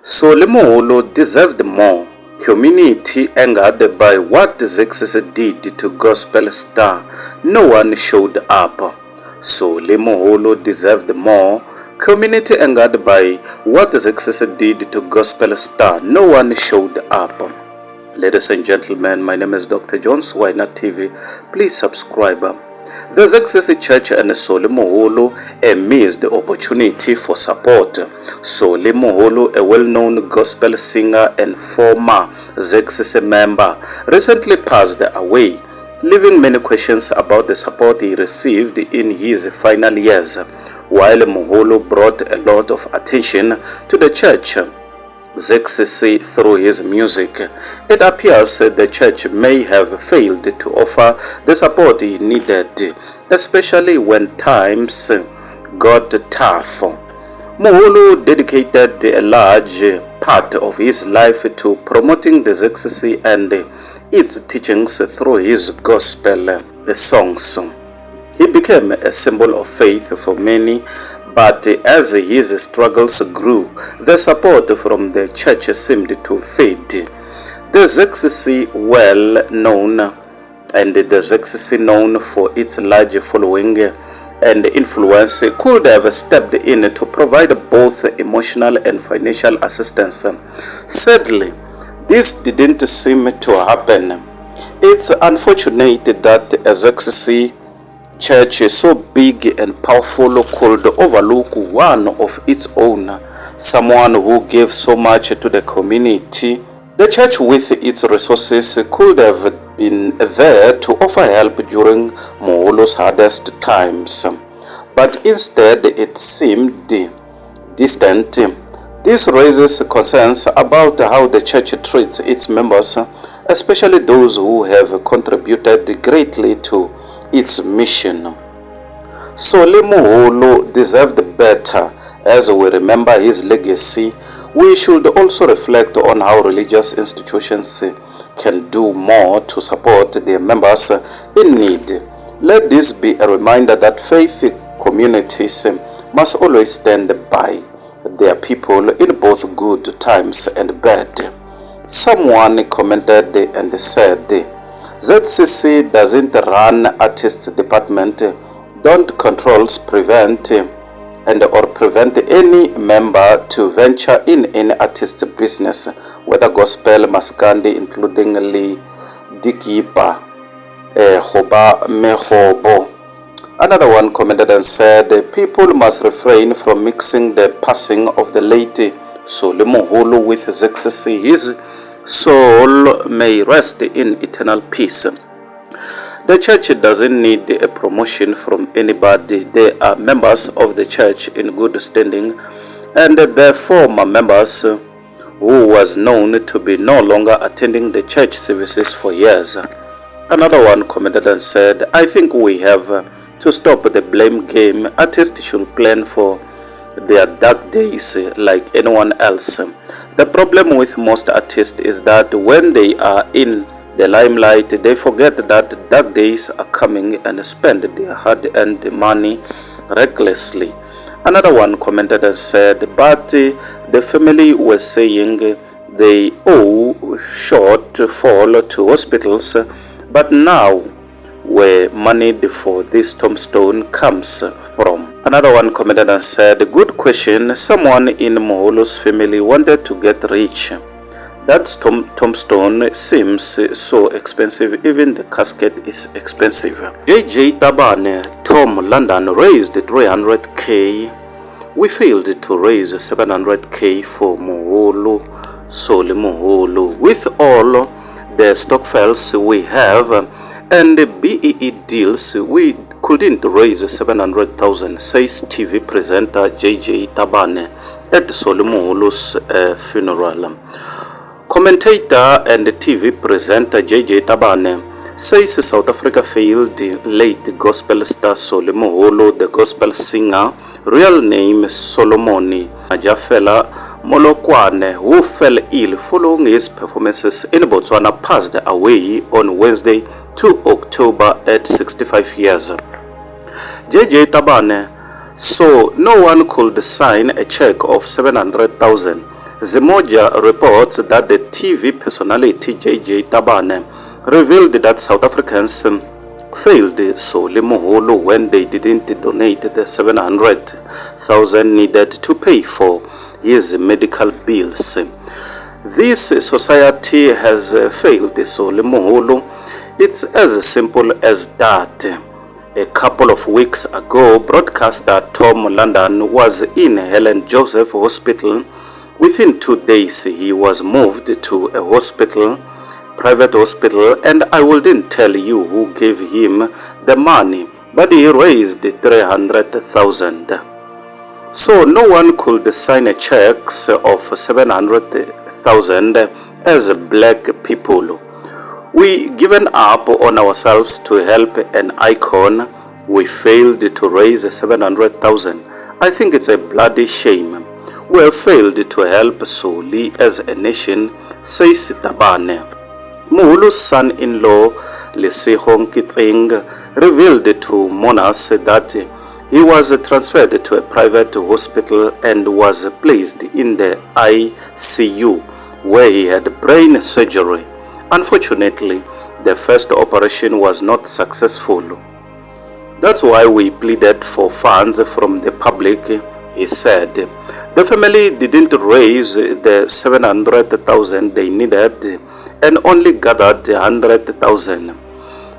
Solly Moholos deserved more. Community angered by what ZCC did to gospel star. No one showed up. Solly Moholos deserved more. Community angered by what ZCC did to gospel star. No one showed up. Ladies and gentlemen, my name is Dr. Jones. Why Not TV? Please subscribe. The ZCC Church and Solly Moholos missed the opportunity for support. Solly Moholos, a well-known gospel singer and former ZCC member, recently passed away, leaving many questions about the support he received in his final years. While Moholos brought a lot of attention to the church, ZCC through his music, it appears the church may have failed to offer the support he needed, especially when times got tough. Moholos dedicated a large part of his life to promoting the ZCC and its teachings through his gospel songs. He became a symbol of faith for many, but as his struggles grew, the support from the church seemed to fade. The ZCC, well known, and the ZCC known for its large following and influence, could have stepped in to provide both emotional and financial assistance. Sadly, this didn't seem to happen. It's unfortunate that a ZCC church so big and powerful could overlook one of its own, someone who gave so much to the community. The church with its resources could have been there to offer help during Moholos' hardest times, but instead it seemed distant. This raises concerns about how the church treats its members, especially those who have contributed greatly to its mission. Solly Moholos deserved better. As we remember his legacy, we should also reflect on how religious institutions can do more to support their members in need. Let this be a reminder that faith communities must always stand by their people in both good times and bad. Someone commented and said, ZCC doesn't run artists department, don't controls prevent any member to venture in any artist business, whether gospel, maskandi, including Lee, Dikipa, Hoba, Mehobo. Another one commented and said, people must refrain from mixing the passing of the late Solly Moholos with ZCC. His soul may rest in eternal peace. The church doesn't need a promotion from anybody. They are members of the church in good standing, and the former members who was known to be no longer attending the church services for years. Another one commented and said, I think we have to stop the blame game. Artists should plan for their dark days like anyone else. The problem with most artists is that when they are in the limelight, they forget that dark days are coming and spend their hard-earned money recklessly. Another one commented and said, but the family was saying they owe shortfall to hospitals, but now where money for this tombstone comes from. Another one commented and said, good question. Someone in Moholos' family wanted to get rich. That tombstone seems so expensive, even the casket is expensive. JJ Tabane, Tom London raised 300k. We failed to raise 700k for Solly Moholos. With all the stock files we have and the BEE deals, we couldn't raise 700,000, says TV presenter JJ Tabane at Solly Moholos' funeral. Commentator and TV presenter JJ Tabane says South Africa failed late gospel star Solly Moholos, the gospel singer, real name Solomon Ajafela Molokwane, who fell ill following his performances in Botswana, passed away on Wednesday, 2 October at 65 years. JJ Tabane, so no one could sign a check of 700,000 Zimoja reports that the TV personality JJ Tabane revealed that South Africans failed Solly Moholo when they didn't donate the 700,000 needed to pay for his medical bills. This society has failed Solly Moholo. It's as simple as that. A couple of weeks ago, broadcaster Tom London was in Helen Joseph Hospital. Within 2 days, he was moved to a hospital, private hospital, and I wouldn't tell you who gave him the money, but he raised 300,000. So no one could sign a check of 700,000 as black people. We given up on ourselves to help an icon. We failed to raise 700,000. I think it's a bloody shame. We have failed to help Solly as a nation, says Tabane. Moholo's son-in-law, Lesego Nkitsing, revealed to mourners that he was transferred to a private hospital and was placed in the ICU, where he had brain surgery. Unfortunately, the first operation was not successful. That's why we pleaded for funds from the public, he said. The family didn't raise the 700,000 they needed and only gathered 100,000.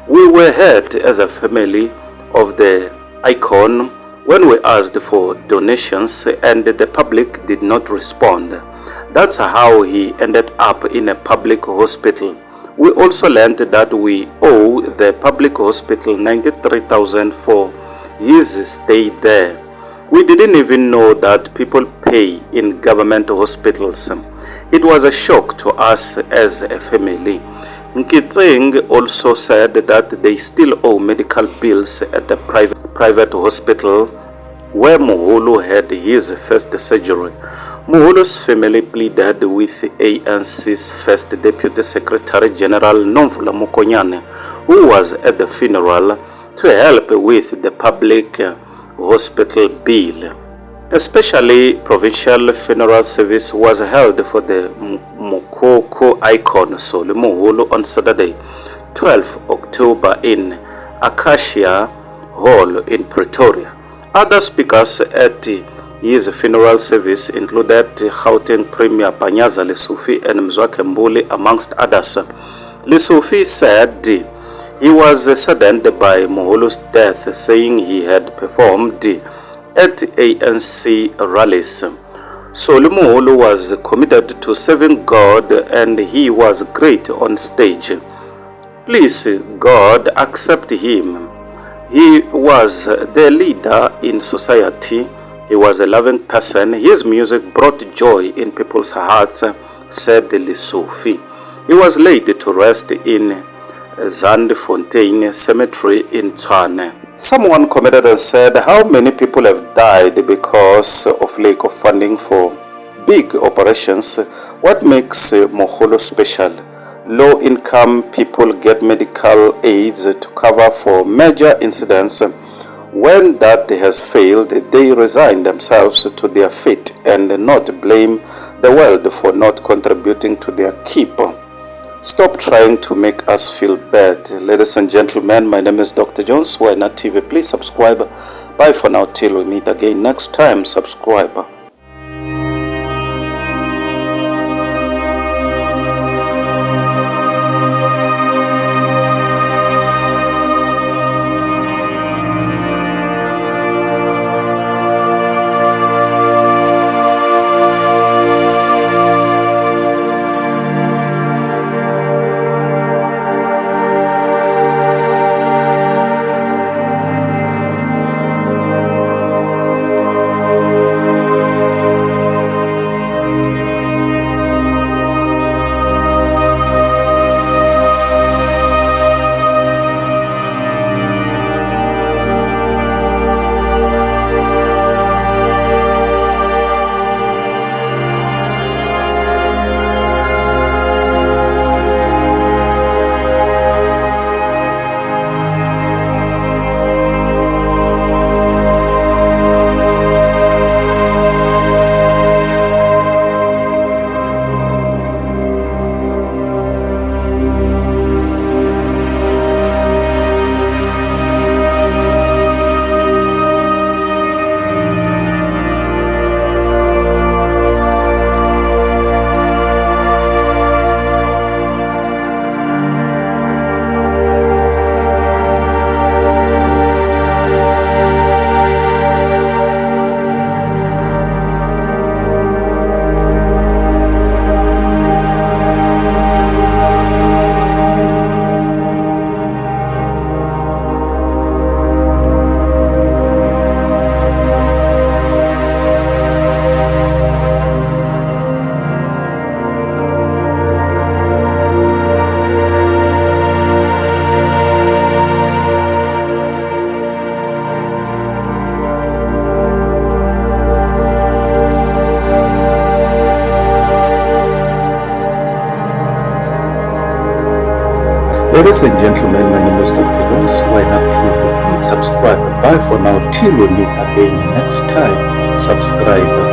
We were hurt as a family of the icon when we asked for donations and the public did not respond. That's how he ended up in a public hospital. We also learned that we owe the public hospital 93,000 for his stay there. We didn't even know that people pay in government hospitals. It was a shock to us as a family. Nkitsing also said that they still owe medical bills at the private hospital where Moholo had his first surgery. Moholo's family pleaded with ANC's first Deputy Secretary General Nomvula Mokonyane, who was at the funeral, to help with the public hospital bill. A specially provincial funeral service was held for the Mokoko icon Solly Moholo on Saturday, 12 October in Acacia Hall in Pretoria. Other speakers at his funeral service included Gauteng Premier Panyaza Lesufi and Mzwakhe Mbuli, amongst others. Lesufi said he was saddened by Moholo's death, saying he had performed at ANC rallies. Solly Moholo was committed to serving God and he was great on stage. Please, God, accept him. He was the leader in society. He was a loving person. His music brought joy in people's hearts, said Lesufi. He was laid to rest in Zandfontein Cemetery in Tshwane. Someone commented and said, how many people have died because of lack of funding for big operations? What makes Moholo special? Low-income people get medical aids to cover for major incidents. When that has failed, they resign themselves to their fate and not blame the world for not contributing to their keep. Stop trying to make us feel bad. Ladies and gentlemen, my name is Dr. Jones. We're not TV. Please subscribe. Bye for now till we meet again next time. Subscribe. Ladies and gentlemen, my name is Dr. Jones. Why not TV? Please subscribe. Bye for now till we meet again next time. Subscribe.